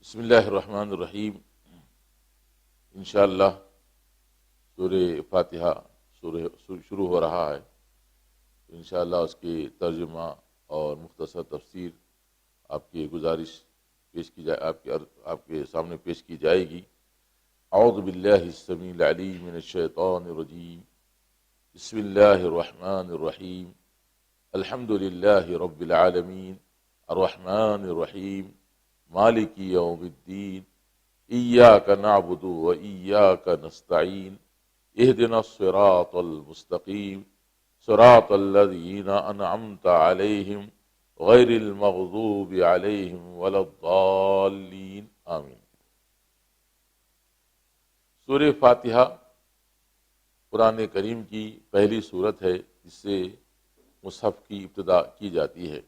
بسم اللہ الرحمن الرحیم۔ انشاءاللہ سورہ فاتحہ شروع ہو رہا ہے۔ انشاءاللہ اس کے ترجمہ اور مختصر تفسیر آپ کی گزارش پیش کی جائے آپ کے سامنے پیش کی جائے گی۔ اعوذ باللہ السمیع العلیم من الشیطان الرجیم، بسم اللہ الرحمن الرحیم، الحمد للہ رب العالمین، الرحمن الرحیم، مالک یوم الدین، ایاک نعبد و ایاک نستعین، اہدنا الصراط المستقیم، صراط الذین انعمت علیہم غیر المغضوب علیہم ولا الضالین، آمین۔ سورہ فاتحہ قرآن کریم کی پہلی سورت ہے جس سے مصحف کی ابتدا کی جاتی ہے۔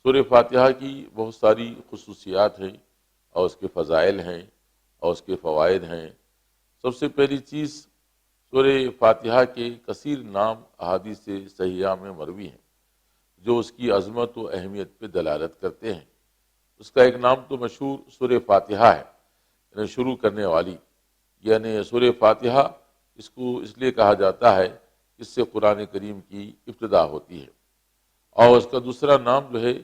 سورہ فاتحہ کی بہت ساری خصوصیات ہیں اور اس کے فضائل ہیں اور اس کے فوائد ہیں۔ سب سے پہلی چیز، سورہ فاتحہ کے کثیر نام احادیث صحیحہ میں مروی ہیں جو اس کی عظمت و اہمیت پہ دلالت کرتے ہیں۔ اس کا ایک نام تو مشہور سورہ فاتحہ ہے، یعنی شروع کرنے والی، یعنی سورہ فاتحہ اس کو اس لیے کہا جاتا ہے اس سے قرآن کریم کی ابتدا ہوتی ہے۔ اور اس کا دوسرا نام جو ہے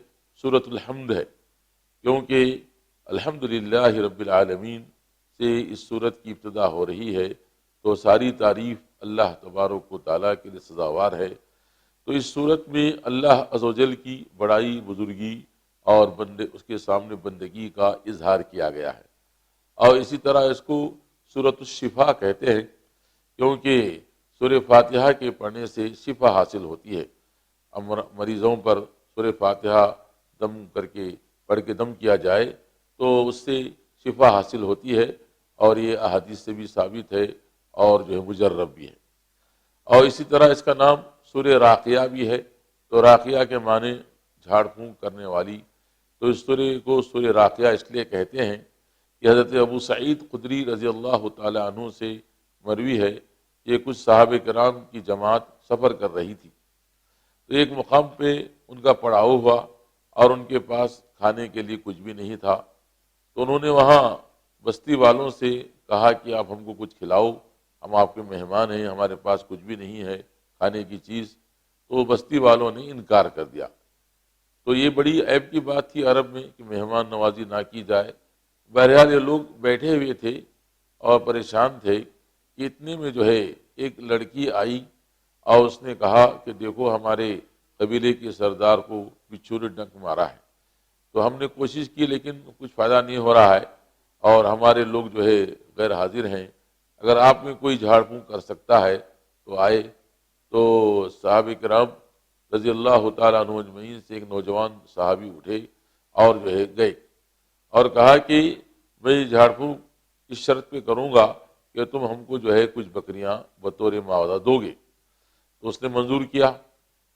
سورۃ الحمد ہے، کیونکہ الحمدللہ رب العالمین سے اس سورت کی ابتدا ہو رہی ہے، تو ساری تعریف اللہ تبارک و تعالیٰ کے لیے سزاوار ہے۔ تو اس سورت میں اللہ عز و جل کی بڑائی، بزرگی اور اس کے سامنے بندگی کا اظہار کیا گیا ہے۔ اور اسی طرح اس کو سورۃ الشفا کہتے ہیں، کیونکہ سورہ فاتحہ کے پڑھنے سے شفا حاصل ہوتی ہے۔ مریضوں پر سورہ فاتحہ پڑھ کے دم کیا جائے تو اس سے شفا حاصل ہوتی ہے، اور یہ احادیث سے بھی ثابت ہے اور جو ہے مجرب بھی ہے۔ اور اسی طرح اس کا نام سورہ راقیہ بھی ہے، تو راقیہ کے معنی جھاڑ پھونک کرنے والی۔ تو اس سورہ کو سورہ راقیہ اس لیے کہتے ہیں کہ حضرت ابو سعید خدری رضی اللہ تعالی عنہ سے مروی ہے کہ کچھ صحابہ کرام کی جماعت سفر کر رہی تھی، تو ایک مقام پہ ان کا پڑاؤ ہوا اور ان کے پاس کھانے کے لیے کچھ بھی نہیں تھا، تو انہوں نے وہاں بستی والوں سے کہا کہ آپ ہم کو کچھ کھلاؤ، ہم آپ کے مہمان ہیں، ہمارے پاس کچھ بھی نہیں ہے کھانے کی چیز۔ تو بستی والوں نے انکار کر دیا۔ تو یہ بڑی عیب کی بات تھی عرب میں کہ مہمان نوازی نہ کی جائے۔ بہرحال یہ لوگ بیٹھے ہوئے تھے اور پریشان تھے کہ اتنے میں جو ہے ایک لڑکی آئی اور اس نے کہا کہ دیکھو ہمارے قبیلے کے سردار کو بچھو نے ڈنک مارا ہے، تو ہم نے کوشش کی لیکن کچھ فائدہ نہیں ہو رہا ہے، اور ہمارے لوگ جو ہے غیر حاضر ہیں، اگر آپ میں کوئی جھاڑ پھونک کر سکتا ہے تو آئے۔ تو صحابہ کرام رضی اللہ تعالیٰ عنہ اجمعین سے ایک نوجوان صحابی اٹھے اور جو ہے گئے اور کہا کہ میں جھاڑ پھونک اس شرط پہ کروں گا کہ تم ہم کو جو ہے کچھ بکریاں بطور معاوضہ دو گے۔ تو اس نے منظور کیا۔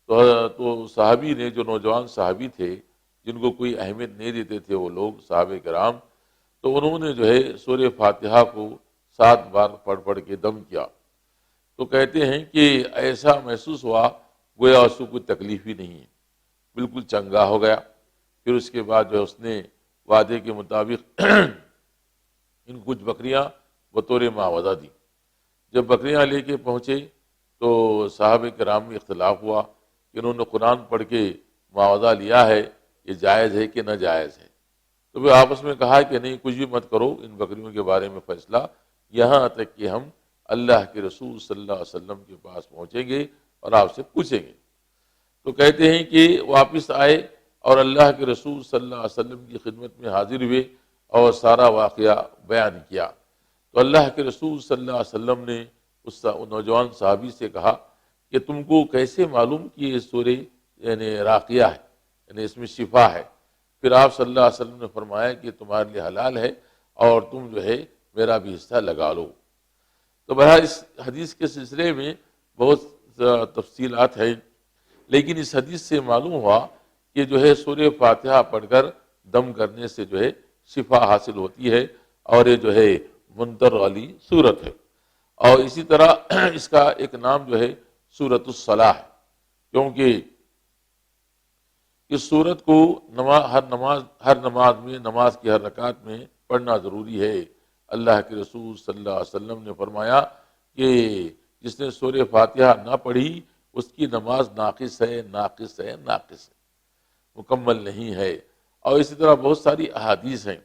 تو صحابی نے، جو نوجوان صحابی تھے جن کو کوئی اہمیت نہیں دیتے تھے وہ لوگ صحابہ کرام، تو انہوں نے جو ہے سورہ فاتحہ کو 7 بار پڑھ کے دم کیا۔ تو کہتے ہیں کہ ایسا محسوس ہوا گویا اس کو کوئی تکلیف ہی نہیں ہے، بالکل چنگا ہو گیا۔ پھر اس کے بعد جو ہے اس نے وعدے کے مطابق ان کچھ بکریاں بطور معاوضہ دی۔ جب بکریاں لے کے پہنچے تو صحابہ کرام میں اختلاف ہوا کہ انہوں نے قرآن پڑھ کے معاوضہ لیا ہے، یہ جائز ہے کہ ناجائز ہے۔ تو وہ آپس میں کہا کہ نہیں، کچھ بھی مت کرو، ان بکریوں کے بارے میں فیصلہ یہاں تک کہ ہم اللہ کے رسول صلی اللہ علیہ وسلم کے پاس پہنچیں گے اور آپ سے پوچھیں گے۔ تو کہتے ہیں کہ واپس آئے اور اللہ کے رسول صلی اللہ علیہ وسلم کی خدمت میں حاضر ہوئے اور سارا واقعہ بیان کیا۔ تو اللہ کے رسول صلی اللہ علیہ وسلم نے اس نوجوان صحابی سے کہا کہ تم کو کیسے معلوم کہ یہ سورہ یعنی راقیہ ہے، یعنی اس میں شفا ہے؟ پھر آپ صلی اللہ علیہ وسلم نے فرمایا کہ تمہارے لیے حلال ہے اور تم جو ہے میرا بھی حصہ لگا لو۔ تو بہرحال اس حدیث کے سلسلے میں بہت تفصیلات ہیں، لیکن اس حدیث سے معلوم ہوا کہ جو ہے سورہ فاتحہ پڑھ کر دم کرنے سے جو ہے شفا حاصل ہوتی ہے، اور یہ جو ہے منتر والی صورت ہے۔ اور اسی طرح اس کا ایک نام جو ہے سورۃ الصلاح ہے، کیونکہ اس صورت کو ہر نماز میں، نماز کی ہر رکعت میں پڑھنا ضروری ہے۔ اللہ کے رسول صلی اللہ علیہ وسلم نے فرمایا کہ جس نے سورہ فاتحہ نہ پڑھی اس کی نماز ناقص ہے، ناقص ہے، ناقص ہے، مکمل نہیں ہے۔ اور اسی طرح بہت ساری احادیث ہیں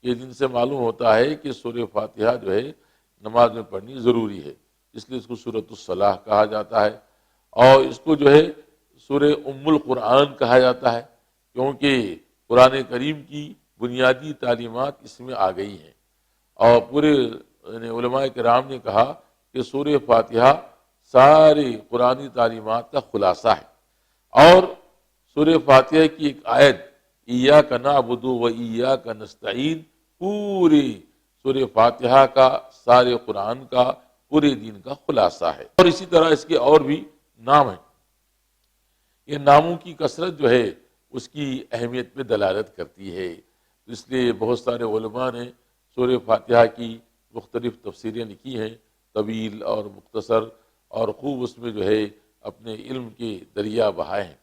کہ جن سے معلوم ہوتا ہے کہ سورہ فاتحہ جو ہے نماز میں پڑھنی ضروری ہے، اس لیے اس کو سورۃ الصلاح کہا جاتا ہے، اور اس کو جو ہے سورہ ام القرآن کہا جاتا ہے، کیونکہ قرآن کریم کی بنیادی تعلیمات اس میں آ گئی ہیں۔ اور پورے علماء کرام نے کہا کہ سورہ فاتحہ سارے قرآنی تعلیمات کا خلاصہ ہے، اور سورہ فاتحہ کی ایک آیت ایاک نعبد و ایاک نستعین پورے سورہ فاتحہ کا، سارے قرآن کا، پورے دین کا خلاصہ ہے۔ اور اسی طرح اس کے اور بھی نام ہیں، یہ ناموں کی کثرت جو ہے اس کی اہمیت پہ دلالت کرتی ہے، اس لیے بہت سارے علماء نے سورہ فاتحہ کی مختلف تفسیریں لکھی ہیں، طویل اور مختصر، اور خوب اس میں جو ہے اپنے علم کے دریا بہائے ہیں،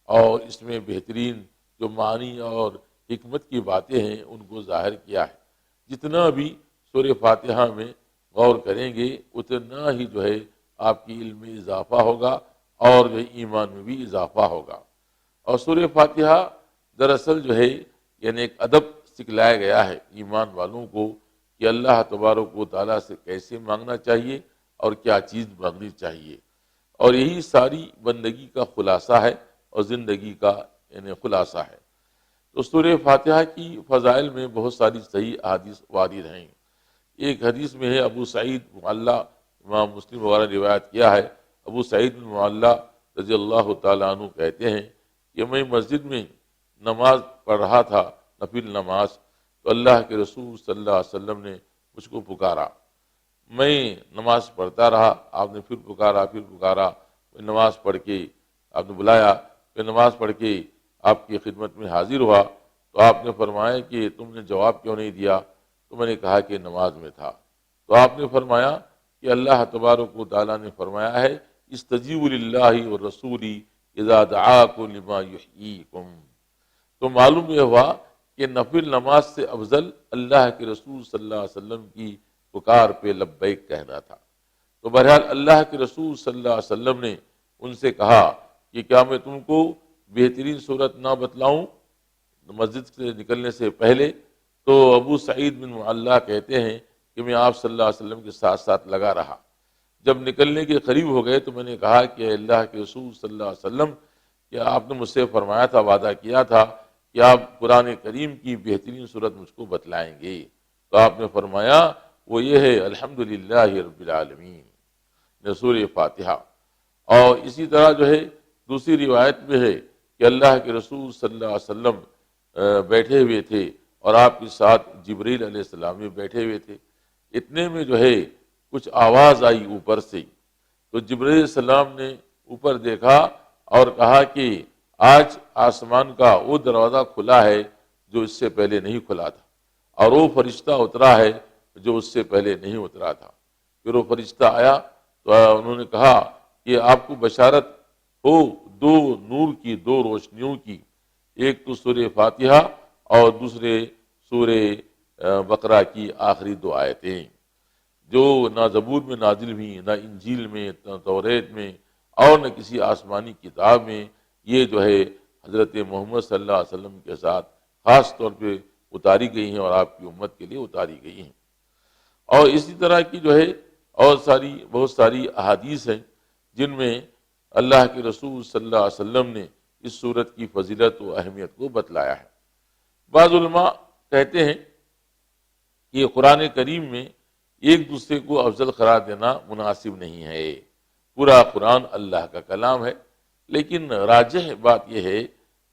اور اس میں بہترین جو معنی اور حکمت کی باتیں ہیں ان کو ظاہر کیا ہے۔ جتنا بھی سورہ فاتحہ میں غور کریں گے اتنا ہی جو ہے آپ کی علم میں اضافہ ہوگا اور جو ہے ایمان میں بھی اضافہ ہوگا۔ اور سورہ فاتحہ دراصل جو ہے یعنی ایک ادب سکھلایا گیا ہے ایمان والوں کو کہ اللہ تبارک و تعالیٰ سے کیسے مانگنا چاہیے اور کیا چیز مانگنی چاہیے، اور یہی ساری بندگی کا خلاصہ ہے اور زندگی کا یعنی خلاصہ ہے۔ تو سورہ فاتحہ کی فضائل میں بہت ساری صحیح احادیث وارد ہیں۔ ایک حدیث میں ہے، ابو سعید معلّہ، امام مسلم وغیرہ نے روایت کیا ہے، ابو سعید بن معلّہ رضی اللہ تعالیٰ عنہ کہتے ہیں کہ میں مسجد میں نماز پڑھ رہا تھا، نفل نماز، تو اللہ کے رسول صلی اللہ علیہ وسلم نے مجھ کو پکارا، میں نماز پڑھتا رہا، آپ نے پھر پکارا، پھر پکارا، میں نماز پڑھ کے آپ نے بلایا، پھر نماز پڑھ کے آپ کی خدمت میں حاضر ہوا، تو آپ نے فرمایا کہ تم نے جواب کیوں نہیں دیا؟ تو میں نے کہا کہ نماز میں تھا۔ تو آپ نے فرمایا کہ اللہ تبارک و تعالیٰ نے فرمایا ہے استجیبوا للہ والرسول اذا دعاکم لما یحییکم۔ تو معلوم یہ ہوا کہ نفل نماز سے افضل اللہ کے رسول صلی اللہ علیہ وسلم کی پکار پہ لبیک کہنا تھا۔ تو بہرحال اللہ کے رسول صلی اللہ علیہ وسلم نے ان سے کہا کہ کیا میں تم کو بہترین صورت نہ بتلاؤں مسجد سے نکلنے سے پہلے؟ تو ابو سعید بن معلّہ کہتے ہیں کہ میں آپ صلی اللہ علیہ وسلم کے ساتھ ساتھ لگا رہا، جب نکلنے کے قریب ہو گئے تو میں نے کہا کہ اللہ کے رسول صلی اللہ علیہ وسلم کہ آپ نے مجھ سے فرمایا تھا، وعدہ کیا تھا کہ آپ قرآن کریم کی بہترین صورت مجھ کو بتلائیں گے، تو آپ نے فرمایا وہ یہ ہے الحمدللہ رب العالمین، سورہ فاتحہ۔ اور اسی طرح جو ہے دوسری روایت میں ہے کہ اللہ کے رسول صلی اللہ علیہ وسلم بیٹھے ہوئے تھے اور آپ کے ساتھ جبریل علیہ السلام بھی بیٹھے ہوئے تھے، اتنے میں جو ہے کچھ آواز آئی اوپر سے، تو جبریل علیہ السلام نے اوپر دیکھا اور کہا کہ آج آسمان کا وہ دروازہ کھلا ہے جو اس سے پہلے نہیں کھلا تھا، اور وہ فرشتہ اترا ہے جو اس سے پہلے نہیں اترا تھا۔ پھر وہ فرشتہ آیا تو انہوں نے کہا کہ آپ کو بشارت ہو دو نور کی، دو روشنیوں کی، ایک تو سورہ فاتحہ اور دوسرے سورہ بقرہ کی آخری دو آیتیں، جو نہ زبور میں نازل ہوئی، نہ انجیل میں، نہ توریت میں، اور نہ کسی آسمانی کتاب میں، یہ جو ہے حضرت محمد صلی اللہ علیہ وسلم کے ساتھ خاص طور پہ اتاری گئی ہیں اور آپ کی امت کے لیے اتاری گئی ہیں۔ اور اسی طرح کی جو ہے اور بہت ساری احادیث ہیں جن میں اللہ کے رسول صلی اللہ علیہ وسلم نے اس صورت کی فضیلت و اہمیت کو بتلایا ہے۔ بعض علماء کہتے ہیں کہ قرآن کریم میں ایک دوسرے کو افضل قرار دینا مناسب نہیں ہے، پورا قرآن اللہ کا کلام ہے، لیکن راجح بات یہ ہے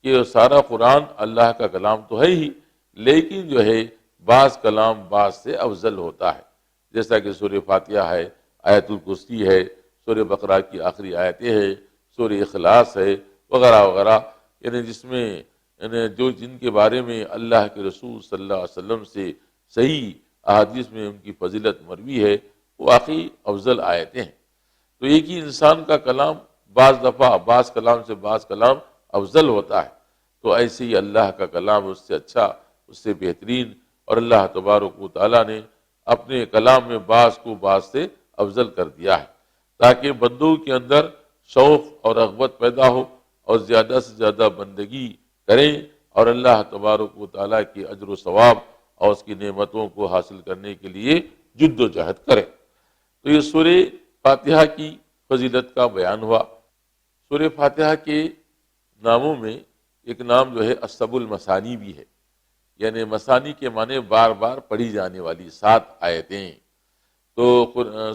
کہ سارا قرآن اللہ کا کلام تو ہے ہی، لیکن جو ہے بعض کلام بعض سے افضل ہوتا ہے، جیسا کہ سورہ فاتحہ ہے، آیت الکرسی ہے، سورہ بقرہ کی آخری آیتیں ہیں، سورہ اخلاص ہے، وغیرہ وغیرہ، یعنی جس میں جن کے بارے میں اللہ کے رسول صلی اللہ علیہ وسلم سے صحیح احادیث میں ان کی فضیلت مروی ہے، وہ واقعی افضل آیتیں ہیں۔ تو ایک ہی انسان کا کلام بعض دفعہ بعض کلام سے بعض کلام افضل ہوتا ہے، تو ایسے ہی اللہ کا کلام اس سے اچھا، اس سے بہترین، اور اللہ تبارک و تعالیٰ نے اپنے کلام میں بعض کو بعض سے افضل کر دیا ہے، تاکہ بندوں کے اندر شوق اور رغبت پیدا ہو اور زیادہ سے زیادہ بندگی کریں اور اللہ تبارک و تعالیٰ کی اجر و ثواب اور اس کی نعمتوں کو حاصل کرنے کے لیے جد و جہد کریں۔ تو یہ سورہ فاتحہ کی فضیلت کا بیان ہوا۔ سورہ فاتحہ کے ناموں میں ایک نام جو ہے السبع المثانی بھی ہے، یعنی مثانی کے معنی بار بار پڑھی جانے والی 7 آیتیں۔ تو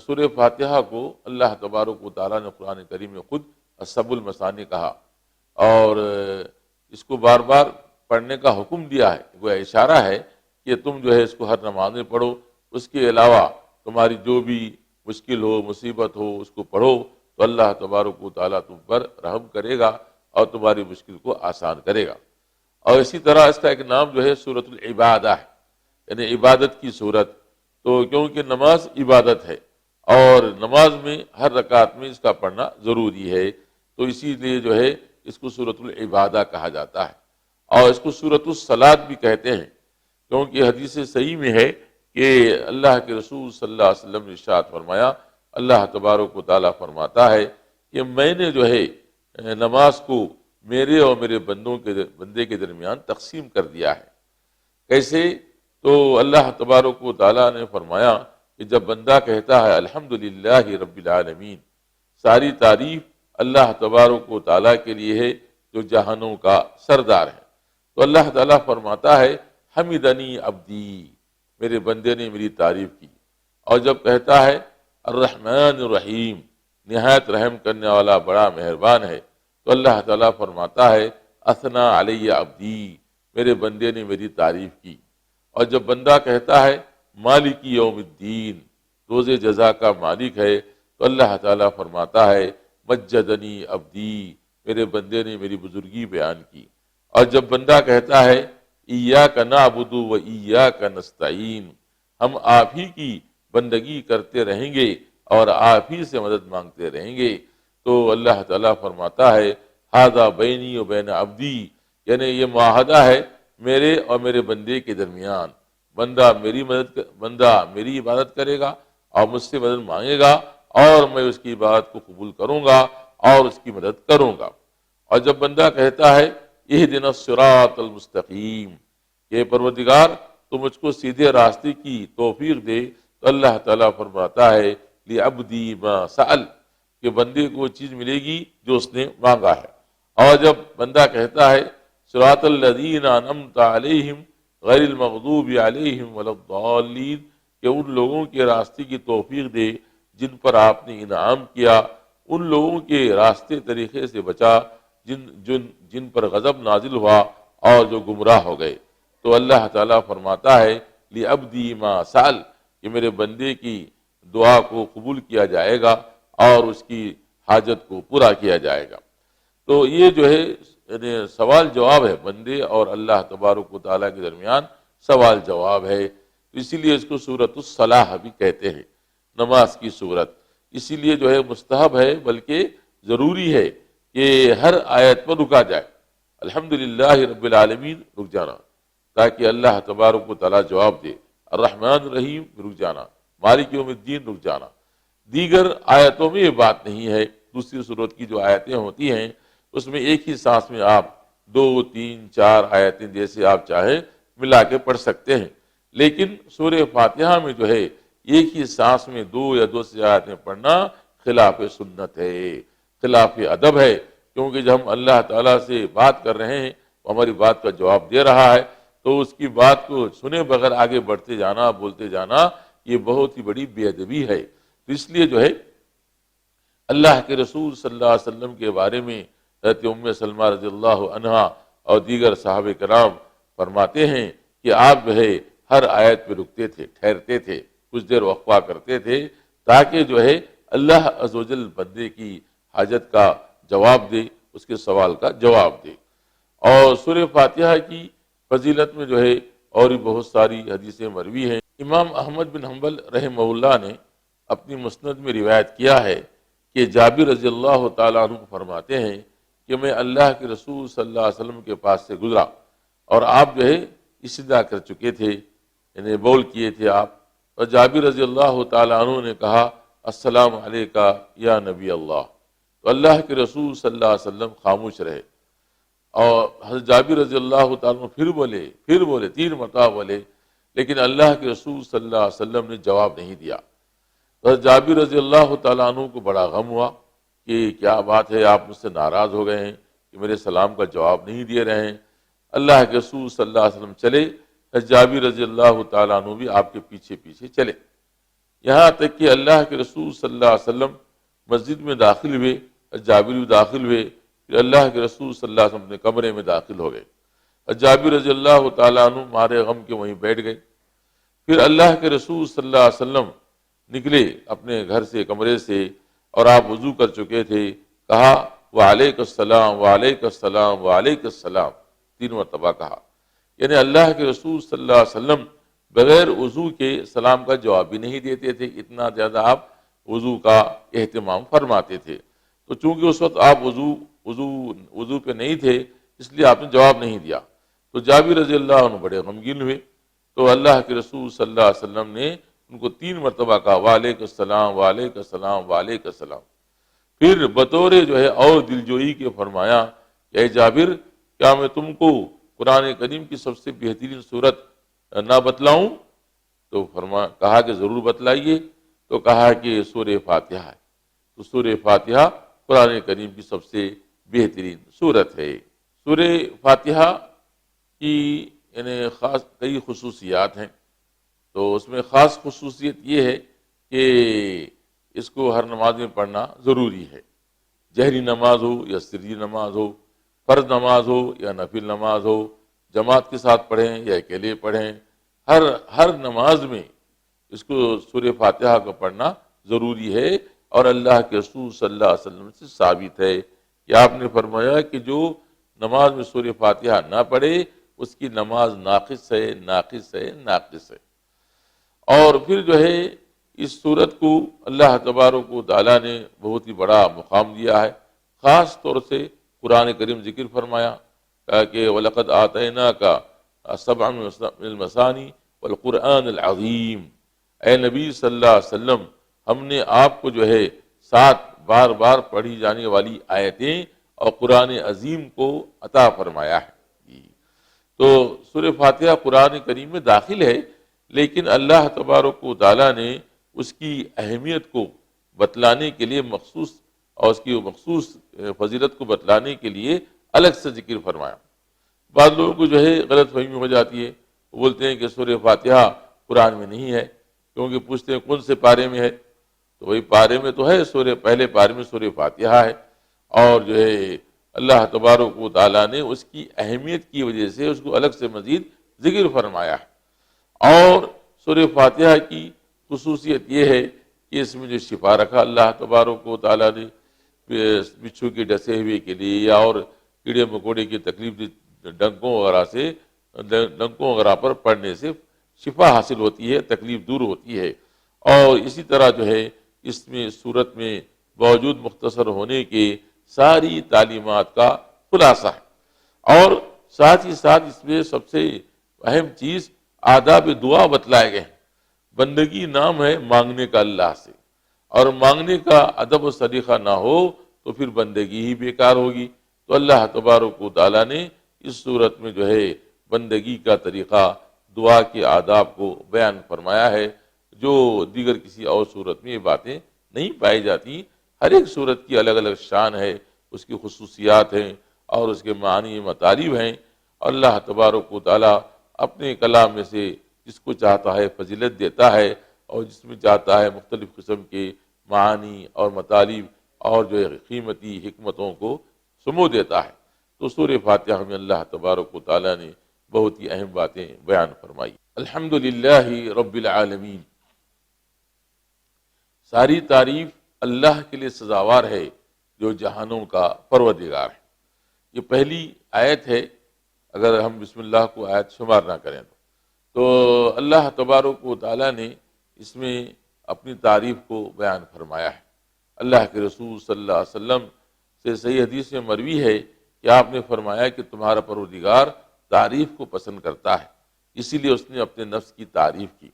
سورہ فاتحہ کو اللہ تبارک و تعالیٰ نے قرآن کریم میں خود السبع المثانی کہا، اور اس کو بار بار پڑھنے کا حکم دیا ہے۔ وہ اشارہ ہے کہ تم جو ہے اس کو ہر نماز میں پڑھو، اس کے علاوہ تمہاری جو بھی مشکل ہو، مصیبت ہو، اس کو پڑھو تو اللہ تبارک و تعالیٰ تم پر رحم کرے گا اور تمہاری مشکل کو آسان کرے گا۔ اور اسی طرح اس کا ایک نام جو ہے سورۃ العبادہ ہے، یعنی عبادت کی سورت، تو کیونکہ نماز عبادت ہے اور نماز میں ہر رکعت میں اس کا پڑھنا ضروری ہے، تو اسی لیے جو ہے اس کو سورۃ العبادہ کہا جاتا ہے، اور اس کو سورۃ الصلاۃ بھی کہتے ہیں، کیونکہ حدیث صحیح میں ہے کہ اللہ کے رسول صلی اللہ علیہ وسلم نے ارشاد فرمایا، اللہ تبارک و تعالیٰ فرماتا ہے کہ میں نے جو ہے نماز کو میرے اور میرے بندے کے درمیان تقسیم کر دیا ہے۔ کیسے؟ تو اللہ تبارک و تعالیٰ نے فرمایا کہ جب بندہ کہتا ہے الحمدللہ رب العالمین، ساری تعریف اللہ تبارک و تعالیٰ کے لیے ہے جو جہانوں کا سردار ہے، تو اللہ تعالیٰ فرماتا ہے حمدنی عبدی، میرے بندے نے میری تعریف کی۔ اور جب کہتا ہے الرحمن الرحیم، نہایت رحم کرنے والا بڑا مہربان ہے، تو اللہ تعالیٰ فرماتا ہے اثنا علی عبدی، میرے بندے نے میری تعریف کی۔ اور جب بندہ کہتا ہے مالک یوم الدین، روز جزا کا مالک ہے، تو اللہ تعالیٰ فرماتا ہے مجدنی عبدی، میرے بندے نے میری بزرگی بیان کی۔ اور جب بندہ کہتا ہے ایاک نعبد و ایاک نستعین، ہم آپ ہی کی بندگی کرتے رہیں گے اور آپ ہی سے مدد مانگتے رہیں گے، تو اللہ تعالیٰ فرماتا ہے ھذا بینی و بین عبدی، یعنی یہ معاہدہ ہے میرے اور میرے بندے کے درمیان، بندہ میری عبادت کرے گا اور مجھ سے مدد مانگے گا، اور میں اس کی عبادت کو قبول کروں گا اور اس کی مدد کروں گا۔ اور جب بندہ کہتا ہے اہدنا الصراط المستقیم، کہ پروردگار تو مجھ کو سیدھے راستے کی توفیق دے، تو اللہ تعالیٰ فرماتا ہے لعبدی ما سأل، کہ بندے کو وہ چیز ملے گی جو اس نے مانگا ہے۔ اور جب بندہ کہتا ہے صراط الذین انعمت علیہم غیر المغضوب علیہم ولا الضالین، کہ ان لوگوں کے راستے کی توفیق دے جن پر آپ نے انعام کیا، ان لوگوں کے راستے طریقے سے بچا جن پر غضب نازل ہوا اور جو گمراہ ہو گئے۔ تو اللہ تعالیٰ فرماتا ہے لعبدی ما سأل، کہ میرے بندے کی دعا کو قبول کیا جائے گا اور اس کی حاجت کو پورا کیا جائے گا۔ تو یہ جو ہے یعنی سوال جواب ہے، بندے اور اللہ تبارک و تعالیٰ کے درمیان سوال جواب ہے، اسی لیے اس کو سورۃ الصلاح بھی کہتے ہیں، نماز کی سورت۔ اسی لیے جو ہے مستحب ہے بلکہ ضروری ہے کہ ہر آیت پر رکا جائے، الحمدللہ رب العالمین رک جانا، تاکہ اللہ تبارک و تعالیٰ جواب دے، الرحمن الرحیم رک جانا، مالک یوم الدین رک جانا۔ دیگر آیتوں میں یہ بات نہیں ہے، دوسری سورت کی جو آیتیں ہوتی ہیں اس میں ایک ہی سانس میں آپ 2 3 4 آیتیں جیسے آپ چاہیں ملا کے پڑھ سکتے ہیں، لیکن سورہ فاتحہ میں جو ہے ایک ہی سانس میں 2 یا 2 سے آیتیں پڑھنا خلاف سنت ہے، خلاف ادب ہے، کیونکہ جب ہم اللہ تعالیٰ سے بات کر رہے ہیں، وہ ہماری بات کا جواب دے رہا ہے، تو اس کی بات کو سنے بغیر آگے بڑھتے جانا، بولتے جانا، یہ بہت ہی بڑی بے ادبی ہے۔ تو اس لیے جو ہے اللہ کے رسول صلی اللہ علیہ وسلم کے بارے میں حضرت ام سلمہ رضی اللہ عنہا اور دیگر صحابہ کرام فرماتے ہیں کہ آپ جو ہے ہر آیت پہ رکتے تھے، ٹھہرتے تھے، کچھ دیر وقفہ کرتے تھے، تاکہ جو ہے اللہ عز و جل بندے کی حاجت کا جواب دے، اس کے سوال کا جواب دے۔ اور سورہ فاتحہ کی فضیلت میں جو ہے اور بھی بہت ساری حدیثیں مروی ہیں۔ امام احمد بن حنبل رحمہ اللہ نے اپنی مسند میں روایت کیا ہے کہ جابر رضی اللہ تعالیٰ عنہ فرماتے ہیں کہ میں اللہ کے رسول صلی اللہ علیہ وسلم کے پاس سے گزرا اور آپ جو ہے استدعا کر چکے تھے، یعنی بول کیے تھے آپ، اور جابر رضی اللہ تعالیٰ عنہ نے کہا السلام علیکہ یا نبی اللہ، تو اللہ کے رسول صلی اللہ علیہ وسلم خاموش رہے، اور حضرت جابر رضی اللہ تعالیٰ عنہ پھر بولے 3 مرتبہ بولے، لیکن اللہ کے رسول صلی اللہ علیہ وسلم نے جواب نہیں دیا۔ حضرت جابر رضی اللہ تعالیٰ عنہ کو بڑا غم ہوا کہ کیا بات ہے، آپ مجھ سے ناراض ہو گئے ہیں کہ میرے سلام کا جواب نہیں دے رہے ہیں۔ اللہ کے رسول صلی اللہ علیہ وسلم چلے، حضرت جابر رضی اللہ تعالیٰ عنہ بھی آپ کے پیچھے پیچھے چلے، یہاں تک کہ اللہ کے رسول صلی اللہ علیہ وسلم مسجد میں داخل ہوئے، حضرت جابر بھی داخل ہوئے، پھر اللہ کے رسول صلی اللہ علیہ وسلم اپنے کمرے میں داخل ہو گئے، حضرت جابر رضی اللہ تعالیٰ عنہ مارے غم کے وہیں بیٹھ گئے۔ پھر اللہ کے رسول صلی اللہ علیہ وسلم نکلے اپنے گھر سے، کمرے سے، اور آپ وضو کر چکے تھے، کہا وعلیک السلام وعلیک السلام وعلیک السلام، 3 مرتبہ کہا، یعنی اللہ کے رسول صلی اللہ علیہ وسلم بغیر وضو کے سلام کا جواب بھی نہیں دیتے تھے، اتنا زیادہ آپ وضو کا اہتمام فرماتے تھے۔ تو چونکہ اس وقت آپ وضو پہ نہیں تھے، اس لیے آپ نے جواب نہیں دیا، تو جابر رضی اللہ عنہ بڑے غمگین ہوئے، تو اللہ کے رسول صلی اللہ علیہ وسلم نے ان کو 3 مرتبہ کہا وعلیک السلام وعلیک السلام وعلیک السلام، پھر بطور جو ہے اور دلجوئی کے فرمایا کہ اے جابر، کیا میں تم کو قرآن کریم کی سب سے بہترین صورت نہ بتلاؤں؟ تو کہا کہ ضرور بتلائیے، تو کہا کہ سورہ فاتحہ ہے، تو سورہ فاتحہ قرآن کریم کی سب سے بہترین صورت ہے۔ سورہ فاتحہ کی یعنی خاص کئی خصوصیات ہیں، تو اس میں خاص خصوصیت یہ ہے کہ اس کو ہر نماز میں پڑھنا ضروری ہے، جہری نماز ہو یا سری نماز ہو، فرض نماز ہو یا نفل نماز ہو، جماعت کے ساتھ پڑھیں یا اکیلے پڑھیں، ہر نماز میں اس کو سورہ فاتحہ کو پڑھنا ضروری ہے، اور اللہ کے رسول صلی اللہ علیہ وسلم سے ثابت ہے کہ آپ نے فرمایا کہ جو نماز میں سورہ فاتحہ نہ پڑھے اس کی نماز ناقص ہے ناقص ہے ناقص ہے۔ اور پھر جو ہے اس صورت کو اللہ تبارک و تعالیٰ نے بہت ہی بڑا مقام دیا ہے، خاص طور سے قرآن کریم ذکر فرمایا کہ وَلَقَدْ آتَيْنَاكَ سَبْعًا مِنَ الْمَثَانِي وَالْقُرْآنِ الْعَظِيمِ، اے نبی صلی اللہ علیہ وسلم، ہم نے آپ کو جو ہے 7 بار بار پڑھی جانے والی آیتیں اور قرآن عظیم کو عطا فرمایا ہے۔ تو سورہ فاتحہ قرآن کریم میں داخل ہے، لیکن اللہ تبارک و تعالیٰ نے اس کی اہمیت کو بتلانے کے لیے مخصوص، اور اس کی مخصوص فضیلت کو بتلانے کے لیے الگ سے ذکر فرمایا۔ بعض لوگوں کو جو ہے غلط فہمی ہو جاتی ہے، وہ بولتے ہیں کہ سورہ فاتحہ قرآن میں نہیں ہے، کیونکہ پوچھتے ہیں کون سے پارے میں ہے، تو وہی پارے میں تو ہے، پہلے پارے میں سورہ فاتحہ ہے، اور جو ہے اللہ تبارک و تعالیٰ نے اس کی اہمیت کی وجہ سے اس کو الگ سے مزید ذکر فرمایا ہے۔ اور سورہ فاتحہ کی خصوصیت یہ ہے کہ اس میں جو شفا رکھا اللہ تبارک و تعالیٰ نے بچھو کے ڈسے ہوئے کے لیے، یا اور کیڑے مکوڑے کی تکلیف ڈنکوں وغیرہ پر پڑنے سے شفا حاصل ہوتی ہے، تکلیف دور ہوتی ہے۔ اور اسی طرح جو ہے اس میں صورت میں باوجود مختصر ہونے کے ساری تعلیمات کا خلاصہ ہے، اور ساتھ ہی ساتھ اس میں سب سے اہم چیز آداب دعا بتلائے گئے ہیں۔ بندگی نام ہے مانگنے کا اللہ سے، اور مانگنے کا ادب و سلیقہ نہ ہو تو پھر بندگی ہی بیکار ہوگی۔ تو اللہ تبارک و تعالیٰ نے اس صورت میں جو ہے بندگی کا طریقہ، دعا کے آداب کو بیان فرمایا ہے، جو دیگر کسی اور صورت میں یہ باتیں نہیں پائی جاتی۔ ہر ایک صورت کی الگ الگ شان ہے، اس کی خصوصیات ہیں اور اس کے معنی مطالب ہیں۔ اللہ تبارک و تعالیٰ اپنے کلام میں سے جس کو چاہتا ہے فضیلت دیتا ہے، اور جس میں چاہتا ہے مختلف قسم کے معانی اور مطالب اور جو ہے قیمتی حکمتوں کو سمو دیتا ہے۔ تو سورہ فاتحہ میں اللہ تبارک و تعالیٰ نے بہت ہی اہم باتیں بیان فرمائی۔ الحمدللہ رب العالمین، ساری تعریف اللہ کے لیے سزاوار ہے جو جہانوں کا پروردگار ہے۔ یہ پہلی آیت ہے، اگر ہم بسم اللہ کو آیت شمار نہ کریں تو اللہ تبارک و تعالیٰ نے اس میں اپنی تعریف کو بیان فرمایا ہے۔ اللہ کے رسول صلی اللہ علیہ وسلم سے صحیح حدیث میں مروی ہے کہ آپ نے فرمایا کہ تمہارا پروردگار تعریف کو پسند کرتا ہے، اسی لیے اس نے اپنے نفس کی تعریف کی۔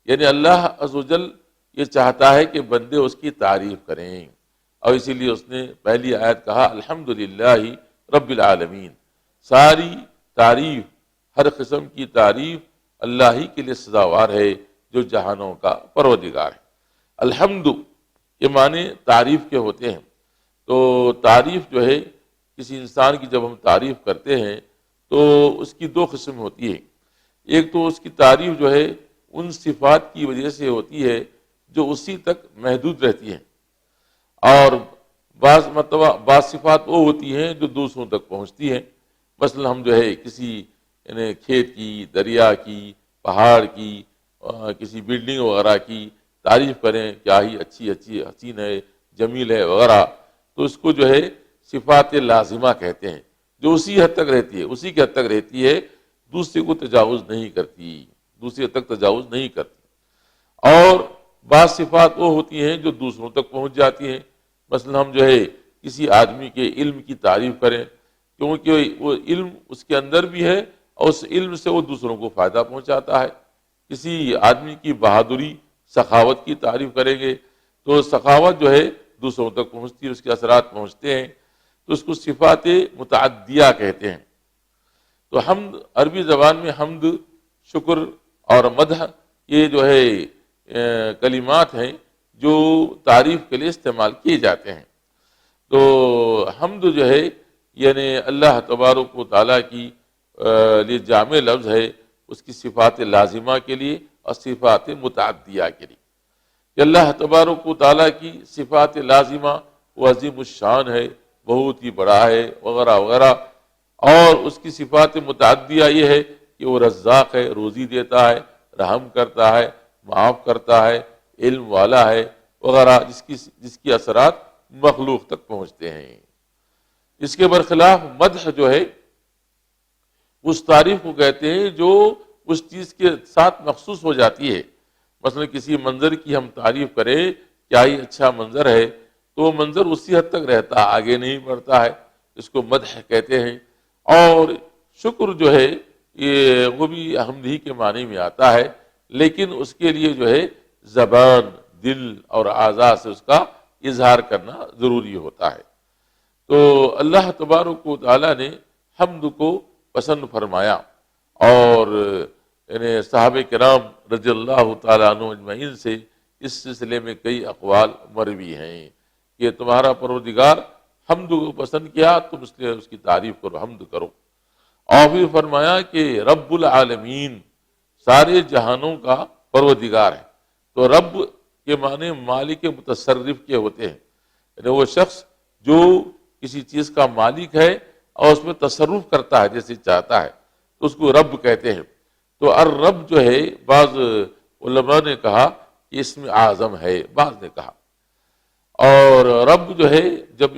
یعنی اللہ عز و جل یہ چاہتا ہے کہ بندے اس کی تعریف کریں، اور اسی لیے اس نے پہلی آیت کہا الحمدللہ رب العالمین، ساری تعریف، ہر قسم کی تعریف اللہ ہی کے لیے سزاوار ہے جو جہانوں کا پروردگار ہے۔ الحمد کے معنی تعریف کے ہوتے ہیں، تو تعریف جو ہے کسی انسان کی جب ہم تعریف کرتے ہیں تو اس کی دو قسم ہوتی ہے۔ ایک تو اس کی تعریف جو ہے ان صفات کی وجہ سے ہوتی ہے جو اسی تک محدود رہتی ہیں، اور بعض صفات وہ ہوتی ہیں جو دوسروں تک پہنچتی ہیں۔ مثلا ہم جو ہے کسی یعنی کھیت کی، دریا کی، پہاڑ کی، کسی بلڈنگ وغیرہ کی تعریف کریں، کیا ہی اچھی حسین ہے، جمیل ہے وغیرہ، تو اس کو جو ہے صفات لازمہ کہتے ہیں، جو اسی حد تک رہتی ہے، اسی کے حد تک رہتی ہے، دوسرے کو تجاوز نہیں کرتی، دوسرے تک تجاوز نہیں کرتی۔ اور بعض صفات وہ ہوتی ہیں جو دوسروں تک پہنچ جاتی ہیں۔ مثلا ہم جو ہے کسی آدمی کے علم کی تعریف کریں، کیونکہ وہ علم اس کے اندر بھی ہے اور اس علم سے وہ دوسروں کو فائدہ پہنچاتا ہے۔ کسی آدمی کی بہادری، سخاوت کی تعریف کریں گے تو سخاوت جو ہے دوسروں تک پہنچتی ہے، اس کے اثرات پہنچتے ہیں، تو اس کو صفات متعدیہ کہتے ہیں۔ تو حمد، عربی زبان میں حمد، شکر اور مدح، یہ جو ہے کلمات ہیں جو تعریف کے لیے استعمال کیے جاتے ہیں۔ تو حمد جو ہے یعنی اللہ تبارک و تعالیٰ کی لیے جامع لفظ ہے، اس کی صفات لازمہ کے لیے اور صفات متعدیہ کے لیے، کہ اللہ تبارک و تعالیٰ کی صفات لازمہ وہ عظیم الشان ہے، بہت ہی بڑا ہے وغیرہ وغیرہ، اور اس کی صفات متعدیہ یہ ہے کہ وہ رزاق ہے، روزی دیتا ہے، رحم کرتا ہے، معاف کرتا ہے، علم والا ہے وغیرہ، جس کی اثرات مخلوق تک پہنچتے ہیں۔ اس کے برخلاف مدح جو ہے اس تعریف کو کہتے ہیں جو اس چیز کے ساتھ مخصوص ہو جاتی ہے۔ مثلا کسی منظر کی ہم تعریف کریں، کیا ہی اچھا منظر ہے، تو وہ منظر اسی حد تک رہتا، آگے نہیں بڑھتا ہے، اس کو مدح کہتے ہیں۔ اور شکر جو ہے یہ وہ بھی حمد ہی کے معنی میں آتا ہے، لیکن اس کے لیے جو ہے زبان، دل اور اعضاء سے اس کا اظہار کرنا ضروری ہوتا ہے۔ تو اللہ تبارک و تعالیٰ نے حمد کو پسند فرمایا، اور یعنی صحابہ کرام رضی اللہ تعالیٰ عنہ اجمعین سے اس سلسلے میں کئی اقوال مروی ہیں کہ تمہارا پروردگار حمد کو پسند کیا، تم اس لیے اس کی تعریف کرو، حمد کرو۔ اور پھر فرمایا کہ رب العالمین، سارے جہانوں کا پروردگار ہے۔ تو رب کے معنی مالک متصرف کے ہوتے ہیں، یعنی وہ شخص جو کسی چیز کا مالک ہے اور اس میں تصرف کرتا ہے جیسے چاہتا ہے، تو اس کو رب کہتے ہیں۔ تو الرب جو ہے بعض علماء نے کہا کہ اسم اعظم ہے، بعض نے کہا، اور رب جو ہے جب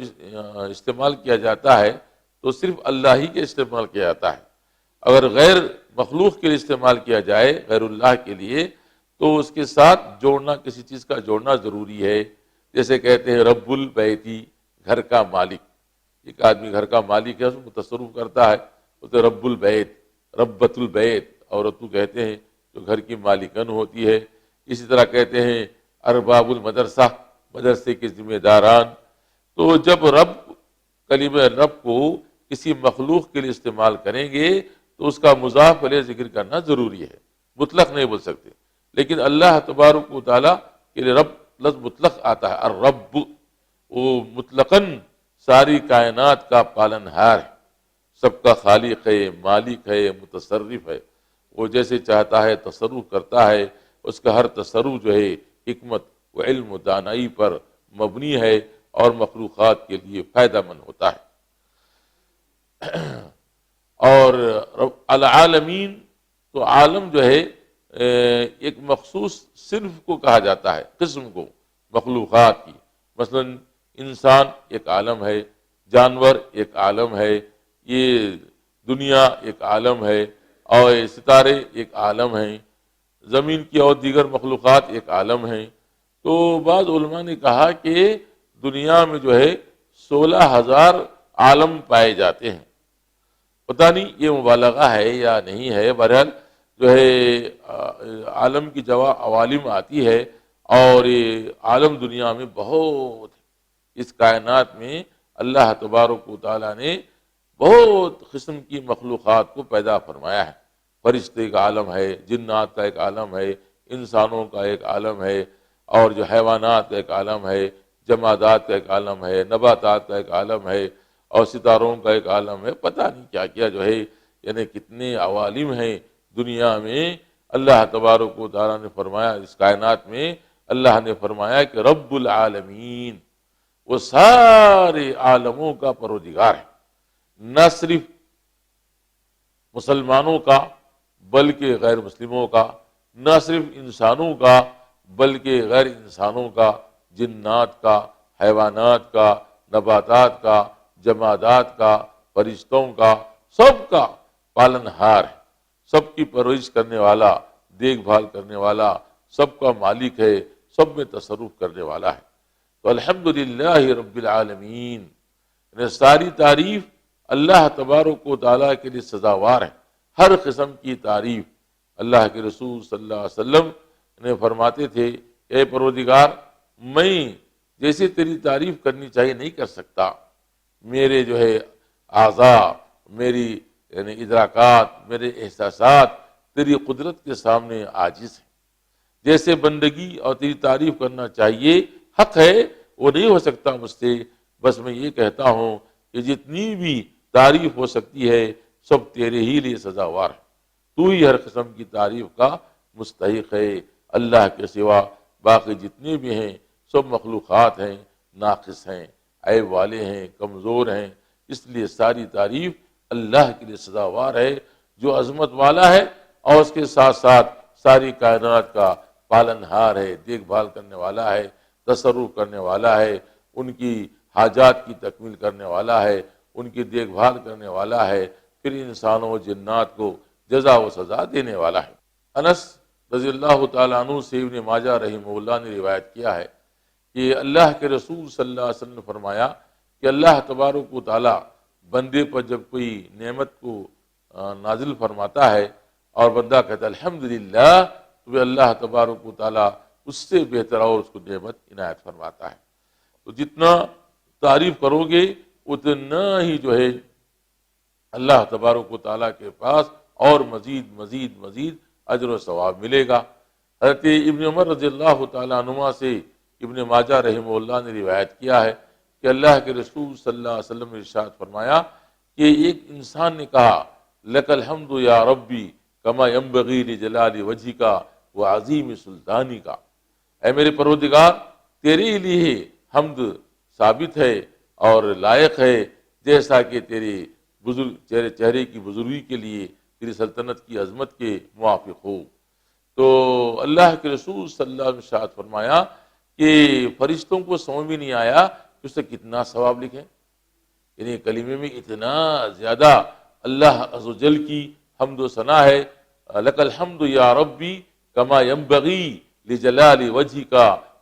استعمال کیا جاتا ہے تو صرف اللہ ہی کے استعمال کیا جاتا ہے۔ اگر غیر مخلوق کے لیے استعمال کیا جائے، غیر اللہ کے لیے، تو اس کے ساتھ جوڑنا، کسی چیز کا جوڑنا ضروری ہے۔ جیسے کہتے ہیں رب البیتی، گھر کا مالک، ایک آدمی گھر کا مالک ہے، اس کو تصرف کرتا ہے، تو رب البیت، ربۃ البیت عورتوں کہتے ہیں جو گھر کی مالکن ہوتی ہے۔ اسی طرح کہتے ہیں ارباب المدرسہ، مدرسے کے ذمہ داران۔ تو جب کلمہ رب کو کسی مخلوق کے لیے استعمال کریں گے تو اس کا مضاف الیہ ذکر کرنا ضروری ہے، مطلق نہیں بول سکتے۔ لیکن اللہ تبارک و تعالیٰ کے لیے رب لفظ مطلق آتا ہے، الرب، وہ مطلقاً ساری کائنات کا پالنہار ہے، سب کا خالق ہے، مالک ہے، متصرف ہے۔ وہ جیسے چاہتا ہے تصرف کرتا ہے، اس کا ہر تصرف جو ہے حکمت و علم و دانائی پر مبنی ہے اور مخلوقات کے لیے فائدہ مند ہوتا ہے۔ اور العالمین، تو عالم جو ہے ایک مخصوص صنف کو کہا جاتا ہے، قسم کو، مخلوقات کی۔ مثلا انسان ایک عالم ہے، جانور ایک عالم ہے، یہ دنیا ایک عالم ہے، اور ستارے ایک عالم ہیں، زمین کی اور دیگر مخلوقات ایک عالم ہیں۔ تو بعض علماء نے کہا کہ دنیا میں جو ہے 16,000 عالم پائے جاتے ہیں۔ پتہ نہیں یہ مبالغہ ہے یا نہیں ہے، بہرحال جو ہے عالم کی جگہ عوالم آتی ہے، اور یہ عالم دنیا میں بہت ہے۔ اس کائنات میں اللہ تبارک و تعالیٰ نے بہت قسم کی مخلوقات کو پیدا فرمایا ہے۔ فرشتے کا عالم ہے، جنات کا ایک عالم ہے، انسانوں کا ایک عالم ہے، اور جو حیوانات کا ایک عالم ہے، جمادات کا ایک عالم ہے، نباتات کا ایک عالم ہے، اور ستاروں کا ایک عالم ہے۔ پتہ نہیں کیا کیا جو ہے، یعنی کتنے عوالم ہیں دنیا میں۔ اللہ تبارک و تعالیٰ نے فرمایا، اس کائنات میں اللہ نے فرمایا کہ رب العالمین، وہ سارے عالموں کا پروردگار ہے، نہ صرف مسلمانوں کا بلکہ غیر مسلموں کا، نہ صرف انسانوں کا بلکہ غیر انسانوں کا، جنات کا، حیوانات کا، نباتات کا، جمادات کا، فرشتوں کا، سب کا پالنہار ہے، سب کی پرورش کرنے والا، دیکھ بھال کرنے والا، سب کا مالک ہے، سب میں تصرف کرنے والا ہے۔ تو الحمدللہ رب العالمین، ساری تعریف اللہ تبارک و تعالیٰ کے لیے سزاوار ہے۔ ہر قسم کی تعریف اللہ کے رسول صلی اللہ علیہ وسلم نے فرماتے تھے، اے پروردگار، میں جیسے تیری تعریف کرنی چاہیے نہیں کر سکتا، میرے جو ہے اعضاء، میری یعنی ادراکات، میرے احساسات تیری قدرت کے سامنے عاجز ہیں۔ جیسے بندگی اور تیری تعریف کرنا چاہیے حق ہے، وہ نہیں ہو سکتا مجھ سے۔ بس میں یہ کہتا ہوں کہ جتنی بھی تعریف ہو سکتی ہے سب تیرے ہی لیے سزاوار ہے، تو ہی ہر قسم کی تعریف کا مستحق ہے۔ اللہ کے سوا باقی جتنے بھی ہیں سب مخلوقات ہیں، ناقص ہیں، عیب والے ہیں، کمزور ہیں، اس لیے ساری تعریف اللہ کے لیے سزاوار ہے، جو عظمت والا ہے اور اس کے ساتھ ساتھ ساری کائنات کا پالنہار ہے، دیکھ بھال کرنے والا ہے، تصرف کرنے والا ہے، ان کی حاجات کی تکمیل کرنے والا ہے، ان کی دیکھ بھال کرنے والا ہے، پھر انسانوں و جنات کو جزا و سزا دینے والا ہے۔ انس رضی اللہ تعالیٰ عنہ سے ابن ماجہ رحمہ اللہ نے روایت کیا ہے کہ اللہ کے رسول صلی اللہ علیہ وسلم نے فرمایا کہ اللہ تبارک و تعالیٰ بندے پر جب کوئی نعمت کو نازل فرماتا ہے اور بندہ کہتا ہے الحمدللہ، تو اللہ تبارک و تعالیٰ اس سے بہتر اور اس کو نعمت عنایت فرماتا ہے۔ تو جتنا تعریف کرو گے اتنا ہی جو ہے اللہ تبارک و تعالیٰ کے پاس اور مزید مزید مزید اجر و ثواب ملے گا۔ حضرت ابن عمر رضی اللہ تعالیٰ عنہما سے ابن ماجہ رحمہ اللہ نے روایت کیا ہے کہ اللہ کے رسول صلی اللہ علیہ وسلم نے ارشاد فرمایا کہ ایک انسان نے کہا لک الحمد یا ربی کما ینبغی لجلال وجہک وعظیم سلطانک، اے میرے پروردگار، تیرے لیے حمد ثابت ہے اور لائق ہے جیسا کہ تیرے چہرے کی بزرگی کے لیے تیری سلطنت کی عظمت کے موافق ہو۔ تو اللہ کے رسول صلی اللہ علیہ وسلم نے ارشاد فرمایا کہ فرشتوں کو سمجھ بھی نہیں آیا کہ اس سے کتنا ثواب لکھیں، یعنی کلمے میں اتنا زیادہ اللہ عز و جل کی حمد و ثنا ہے، لک الحمد یا ربی کما ینبغی لجلال وجہک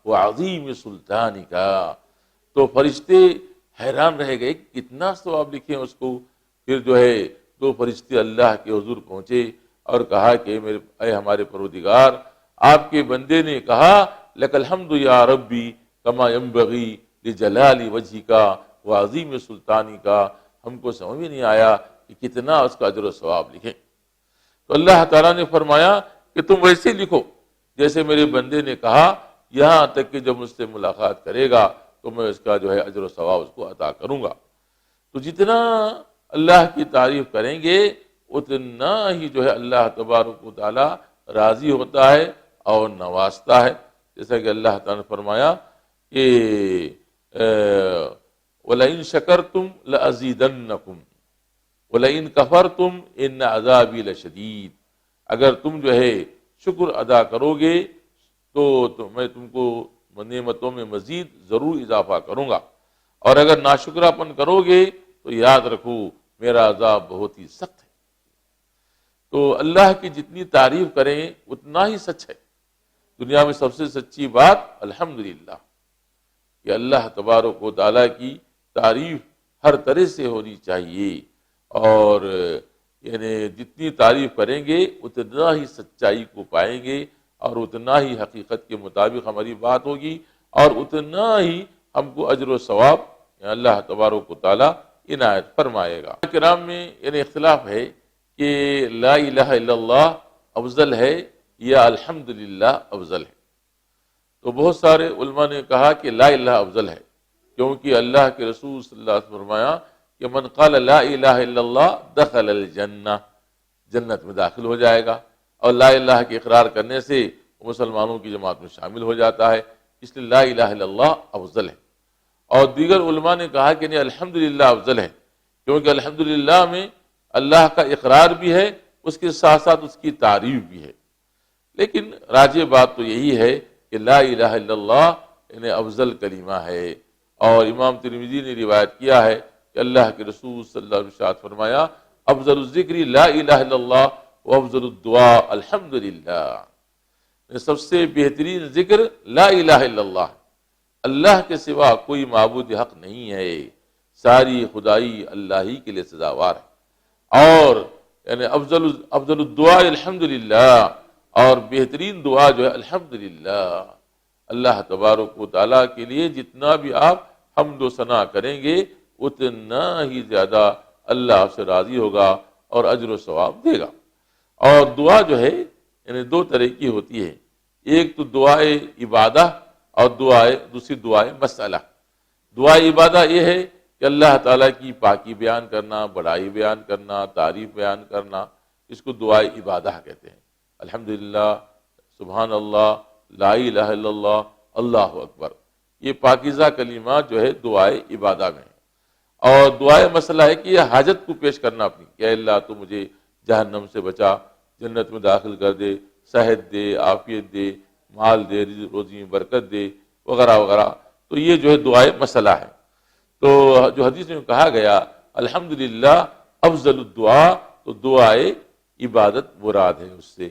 وعظیم سلطانک۔ تو فرشتے حیران رہ گئے کہ کتنا ثواب لکھیں اس کو۔ پھر جو ہے دو فرشتے اللہ کے حضور پہنچے اور کہا کہ اے ہمارے پروردگار، آپ کے بندے نے کہا لک الحمد یا ربی کما ینبغی لجلال وجہک وعظیم سلطانک، ہم کو سمجھ میں نہیں آیا کہ کتنا اس کا اجر و ثواب لکھیں۔ تو اللہ تعالیٰ نے فرمایا کہ تم ویسے لکھو جیسے میرے بندے نے کہا، یہاں تک کہ جب مجھ سے ملاقات کرے گا تو میں اس کا جو ہے اجر و ثواب اس کو عطا کروں گا۔ تو جتنا اللہ کی تعریف کریں گے اتنا ہی جو ہے اللہ تبارک و تعالیٰ راضی ہوتا ہے اور نوازتا ہے۔ جیسا کہ اللہ تعالیٰ نے فرمایا کہ وَلَئِن شَكَرْتُمْ لَأَزِيدَنَّكُمْ وَلَئِن كَفَرْتُمْ إِنَّ عَذَابِي لَشَدِيدٌ، اگر تم جو ہے شکر ادا کرو گے تو میں تم کو نعمتوں میں مزید ضرور اضافہ کروں گا، اور اگر ناشکراپن کرو گے تو یاد رکھو میرا عذاب بہت ہی سخت ہے۔ تو اللہ کی جتنی تعریف کریں اتنا ہی سچ ہے۔ دنیا میں سب سے سچی بات الحمدللہ کہ اللہ تبارک و تعالیٰ کی تعریف ہر طرح سے ہونی چاہیے، اور یعنی جتنی تعریف کریں گے اتنا ہی سچائی کو پائیں گے، اور اتنا ہی حقیقت کے مطابق ہماری بات ہوگی، اور اتنا ہی ہم کو اجر و ثواب اللہ تبارک و تعالیٰ عنایت فرمائے گا۔ کرام میں یعنی اختلاف ہے کہ لا الہ الا اللہ افضل ہے یا الحمدللہ افضل ہے۔ تو بہت سارے علماء نے کہا کہ لا الہ افضل ہے، کیونکہ اللہ کے رسول صلی اللہ علیہ وسلم نے فرمایا کہ من قال لا الہ الا اللہ دخل الجنہ، جنت میں داخل ہو جائے گا، اور لا الہ کے اقرار کرنے سے وہ مسلمانوں کی جماعت میں شامل ہو جاتا ہے، اس لیے لا الہ الا اللہ افضل ہے۔ اور دیگر علماء نے کہا کہ نہیں، الحمدللہ افضل ہے، کیونکہ الحمدللہ میں اللہ کا اقرار بھی ہے، اس کے ساتھ ساتھ اس کی تعریف بھی ہے۔ لیکن راجح بات تو یہی ہے کہ لا الہ الا اللہ انہیں افضل کلمہ ہے، اور امام ترمذی نے روایت کیا ہے کہ اللہ کے رسول صلی اللہ علیہ وسلم نے فرمایا افضل الذکر لا الہ الا اللہ و افضل الدعاء الحمدللہ، سب سے بہترین ذکر لا الہ الا اللہ، اللہ کے سوا کوئی معبود حق نہیں ہے، ساری خدائی اللہ ہی کے لیے سزاوار ہے، اور یعنی افضل الدعاء الحمدللہ، اور بہترین دعا جو ہے الحمدللہ، اللہ تبارک و تعالیٰ کے لیے جتنا بھی آپ حمد و ثنا کریں گے اتنا ہی زیادہ اللہ آپ سے راضی ہوگا اور اجر و ثواب دے گا۔ اور دعا جو ہے یعنی دو طرح کی ہوتی ہے، ایک تو دعائے عبادہ اور دوسری دعائے مسئلہ۔ دعائے عبادہ یہ ہے کہ اللہ تعالیٰ کی پاکی بیان کرنا، بڑائی بیان کرنا، تعریف بیان کرنا، اس کو دعائے عبادہ کہتے ہیں۔ الحمدللہ، سبحان اللہ، لا الہ الا اللہ، اللہ اکبر، یہ پاکیزہ کلمات جو ہے دعائے عبادہ میں ہے۔ اور دعائے مسئلہ ہے کہ یہ حاجت کو پیش کرنا اپنی، کہ اے اللہ تو مجھے جہنم سے بچا، جنت میں داخل کر دے، صحت دے، عافیت دے، مال دے، روزی میں برکت دے، وغیرہ وغیرہ، تو یہ جو ہے دعائے مسئلہ ہے۔ تو جو حدیث میں کہا گیا الحمدللہ افضل الدعا، تو دعائے عبادت مراد ہے اس سے۔